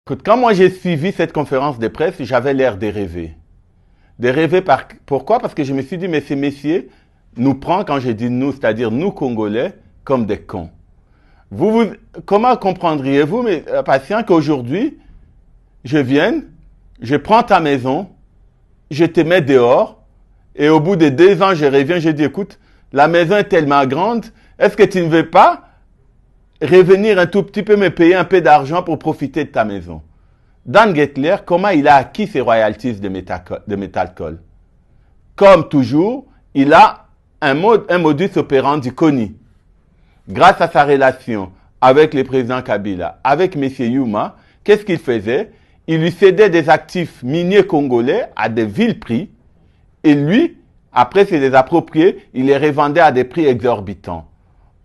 Écoute, quand moi j'ai suivi cette conférence de presse, j'avais l'air de rêver. Pourquoi? Parce que je me suis dit, mais ces messieurs nous prennent, quand je dis nous, c'est-à-dire nous Congolais, comme des cons. Comment comprendriez-vous, mes patients, qu'aujourd'hui, je vienne, je prends ta maison, je te mets dehors, et au bout de 2 ans, je reviens, je dis, écoute, la maison est tellement grande, est-ce que tu ne veux pas revenir un tout petit peu, me payer un peu d'argent pour profiter de ta maison? Dan Gettler, comment il a acquis ses royalties de Metalcoal? Comme toujours, il a un modus operandi connu. Grâce à sa relation avec le président Kabila, avec M. Yuma, qu'est-ce qu'il faisait? Il lui cédait des actifs miniers congolais à de vil prix, et lui, après se les approprier, il les revendait à des prix exorbitants.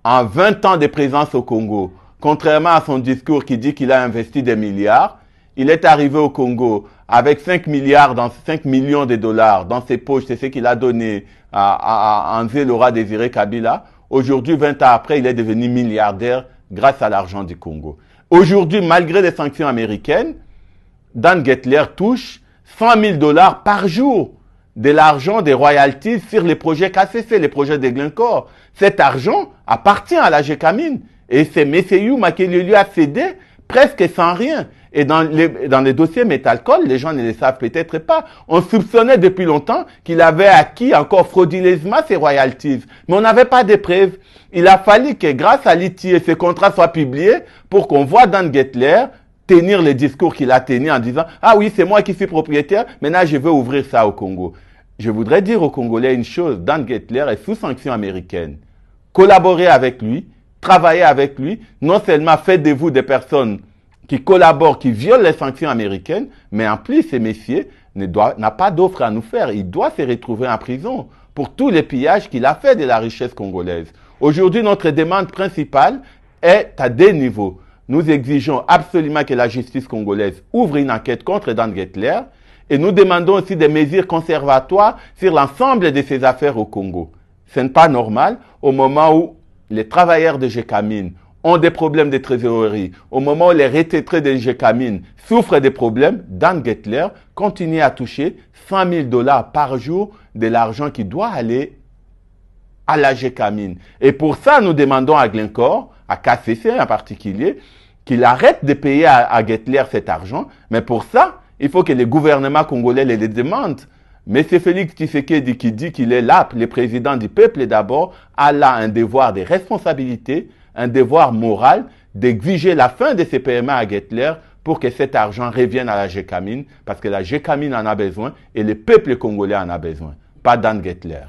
En 20 ans de présence au Congo, contrairement à son discours qui dit qu'il a investi des milliards, il est arrivé au Congo avec 5 millions de dollars dans ses poches, c'est ce qu'il a donné à André Laurent Désiré Kabila. Aujourd'hui, 20 ans après, il est devenu milliardaire grâce à l'argent du Congo. Aujourd'hui, malgré les sanctions américaines, Dan Gettler touche 100 000 dollars par jour de l'argent des royalties sur les projets KCC, les projets de Glencore. Cet argent appartient à la GECAMIN et c'est M. Yuma qui lui a cédé presque sans rien. Et dans les dossiers Metalcoal, les gens ne le savent peut-être pas. On soupçonnait depuis longtemps qu'il avait acquis encore frauduleusement ses royalties. Mais on n'avait pas de preuves. Il a fallu que grâce à l'ITIE, ce contrat soit publié pour qu'on voit Dan Gettler tenir le discours qu'il a tenu en disant « Ah oui, c'est moi qui suis propriétaire, maintenant je veux ouvrir ça au Congo ». Je voudrais dire aux Congolais une chose, Dan Gettler est sous sanction américaine. Collaborez avec lui, travaillez avec lui, non seulement faites de vous des personnes qui collaborent, qui violent les sanctions américaines, mais en plus, ces messieurs n'a pas d'offre à nous faire. Il doit se retrouver en prison pour tous les pillages qu'il a fait de la richesse congolaise. Aujourd'hui, notre demande principale est à 2 niveaux. Nous exigeons absolument que la justice congolaise ouvre une enquête contre Dan Gettler et nous demandons aussi des mesures conservatoires sur l'ensemble de ces affaires au Congo. Ce n'est pas normal au moment où les travailleurs de GECAMIN ont des problèmes de trésorerie, au moment où les retraités de GECAMIN souffrent des problèmes, Dan Gettler continue à toucher 100 000 dollars par jour de l'argent qui doit aller à la GECAMIN. Et pour ça, nous demandons à Glencore, à KCC en particulier, qu'il arrête de payer à Gettler cet argent. Mais pour ça, il faut que le gouvernement congolais les demande. Mais c'est Félix Tshisekedi qui dit qu'il est là, le président du peuple d'abord, a là un devoir de responsabilité, un devoir moral d'exiger la fin de ces paiements à Gettler pour que cet argent revienne à la GECAMIN, parce que la GECAMIN en a besoin et le peuple congolais en a besoin, pas Dan Gettler.